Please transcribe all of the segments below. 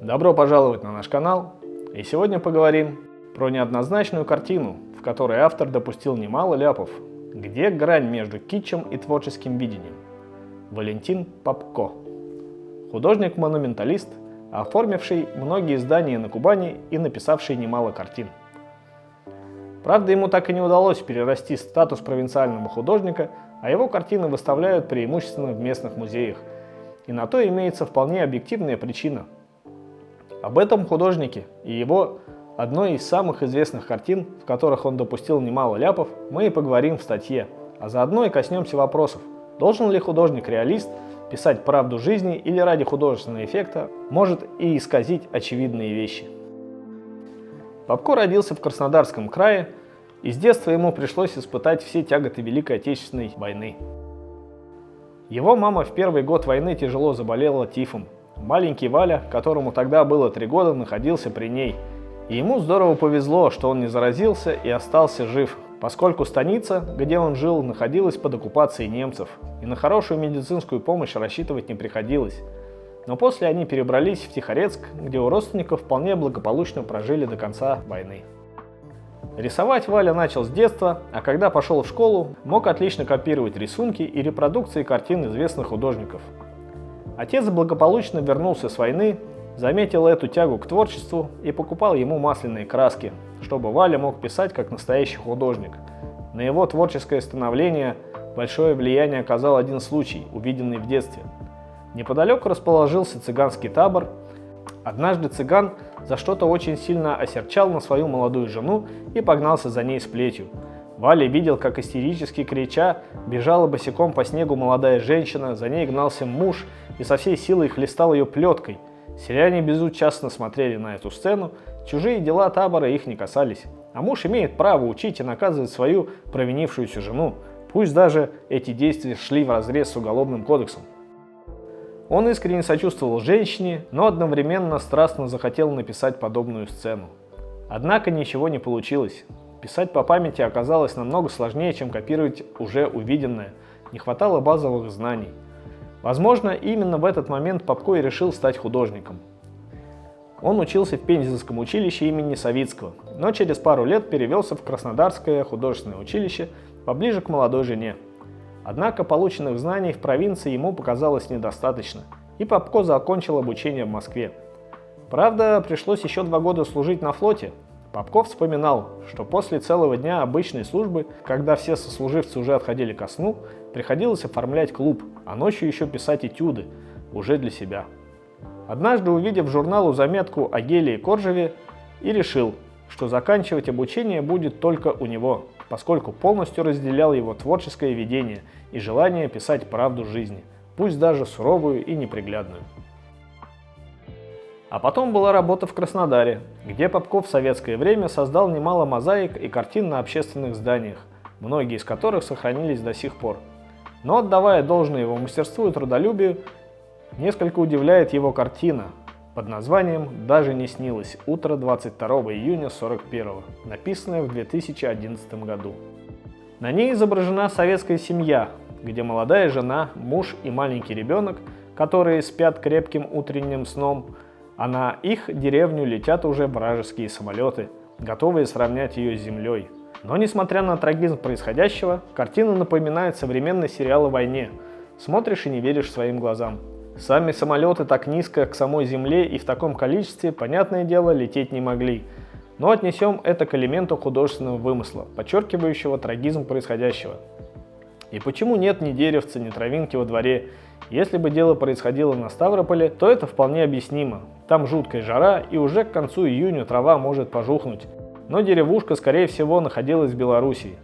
Добро пожаловать на наш канал, и сегодня поговорим про неоднозначную картину, в которой автор допустил немало ляпов. Где грань между китчем и творческим видением? Валентин Попко. Художник-монументалист, оформивший многие здания на Кубани и написавший немало картин. Правда, ему так и не удалось перерасти статус провинциального художника, а его картины выставляют преимущественно в местных музеях. И на то имеется вполне объективная причина. Об этом художнике и его одной из самых известных картин, в которых он допустил немало ляпов, мы и поговорим в статье, а заодно и коснемся вопросов: должен ли художник-реалист писать правду жизни или ради художественного эффекта может и исказить очевидные вещи. Попко родился в Краснодарском крае, и с детства ему пришлось испытать все тяготы Великой Отечественной войны. Его мама в первый год войны тяжело заболела тифом. Маленький Валя, которому тогда было 3 года, находился при ней. И ему здорово повезло, что он не заразился и остался жив, поскольку станица, где он жил, находилась под оккупацией немцев, и на хорошую медицинскую помощь рассчитывать не приходилось. Но после они перебрались в Тихорецк, где у родственников вполне благополучно прожили до конца войны. Рисовать Валя начал с детства, а когда пошел в школу, мог отлично копировать рисунки и репродукции картин известных художников. Отец благополучно вернулся с войны, заметил эту тягу к творчеству и покупал ему масляные краски, чтобы Валя мог писать как настоящий художник. На его творческое становление большое влияние оказал один случай, увиденный в детстве. Неподалеку расположился цыганский табор. Однажды цыган за что-то очень сильно осерчал на свою молодую жену и погнался за ней с плетью. Валя видел, как истерически крича бежала босиком по снегу молодая женщина, за ней гнался муж и со всей силой хлестал ее плеткой. Селяне безучастно смотрели на эту сцену, чужие дела табора их не касались. А муж имеет право учить и наказывать свою провинившуюся жену, пусть даже эти действия шли вразрез с Уголовным кодексом. Он искренне сочувствовал женщине, но одновременно страстно захотел написать подобную сцену. Однако ничего не получилось. Писать по памяти оказалось намного сложнее, чем копировать уже увиденное. Не хватало базовых знаний. Возможно, именно в этот момент Попко и решил стать художником. Он учился в Пензенском училище имени Савицкого, но через пару лет перевелся в Краснодарское художественное училище поближе к молодой жене. Однако полученных знаний в провинции ему показалось недостаточно, и Попко закончил обучение в Москве. Правда, пришлось еще 2 года служить на флоте. Попко вспоминал, что после целого дня обычной службы, когда все сослуживцы уже отходили ко сну, приходилось оформлять клуб, а ночью еще писать этюды, уже для себя. Однажды, увидев журналу заметку о Гелии Коржеве, и решил, что заканчивать обучение будет только у него, поскольку полностью разделял его творческое видение и желание писать правду жизни, пусть даже суровую и неприглядную. А потом была работа в Краснодаре, где Попко в советское время создал немало мозаик и картин на общественных зданиях, многие из которых сохранились до сих пор. Но, отдавая должное его мастерству и трудолюбию, несколько удивляет его картина под названием «Даже не снилось. Утро 22 июня 41-го», написанная в 2011 году. На ней изображена советская семья, где молодая жена, муж и маленький ребенок, которые спят крепким утренним сном, а на их деревню летят уже вражеские самолеты, готовые сравнять ее с землей. Но несмотря на трагизм происходящего, картина напоминает современный сериал о войне. Смотришь и не веришь своим глазам. Сами самолеты так низко к самой земле и в таком количестве, понятное дело, лететь не могли. Но отнесем это к элементу художественного вымысла, подчеркивающего трагизм происходящего. И почему нет ни деревца, ни травинки во дворе? Если бы дело происходило на Ставрополе, то это вполне объяснимо. Там жуткая жара, и уже к концу июня трава может пожухнуть. Но деревушка, скорее всего, находилась в Белоруссии,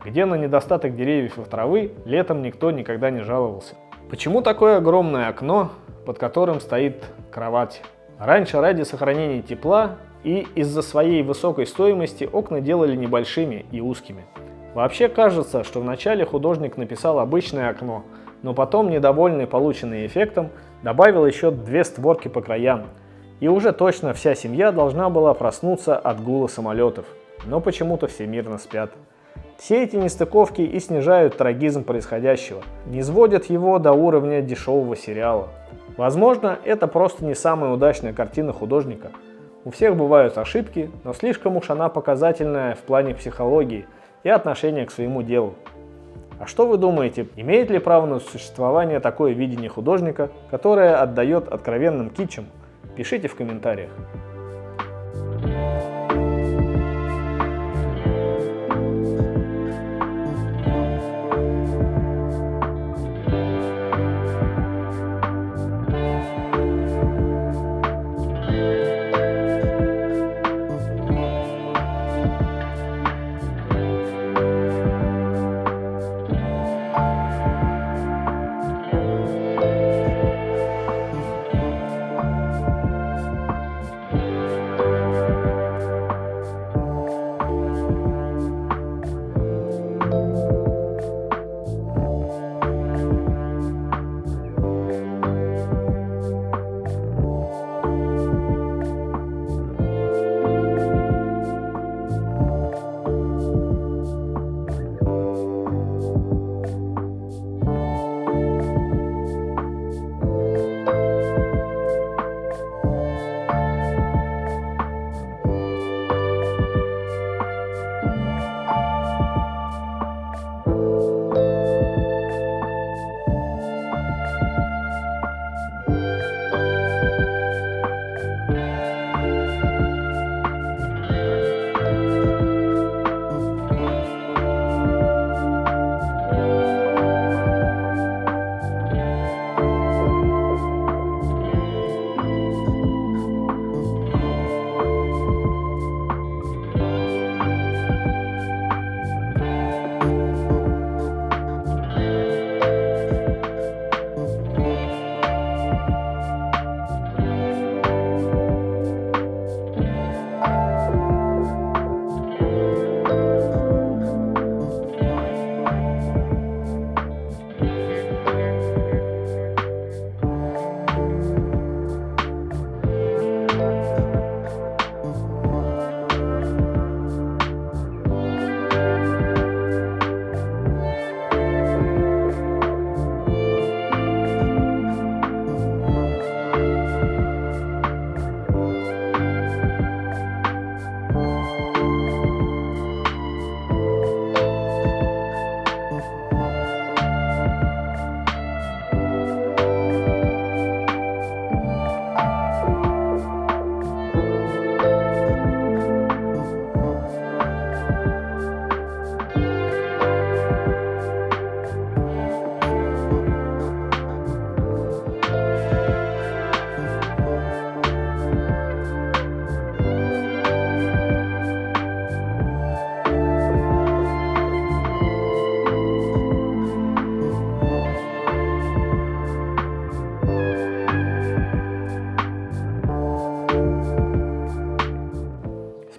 где на недостаток деревьев и травы летом никто никогда не жаловался. Почему такое огромное окно, под которым стоит кровать? Раньше ради сохранения тепла и из-за своей высокой стоимости окна делали небольшими и узкими. Вообще кажется, что вначале художник написал обычное окно, но потом, недовольный полученным эффектом, добавил еще 2 створки по краям. И уже точно вся семья должна была проснуться от гула самолетов, но почему-то все мирно спят. Все эти нестыковки и снижают трагизм происходящего, не сводят его до уровня дешевого сериала. Возможно, это просто не самая удачная картина художника. У всех бывают ошибки, но слишком уж она показательная в плане психологии и отношения к своему делу. А что вы думаете, имеет ли право на существование такое видение художника, которое отдает откровенным китчем? Пишите в комментариях.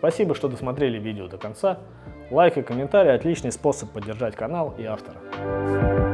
Спасибо, что досмотрели видео до конца. Лайк и комментарий – отличный способ поддержать канал и автора.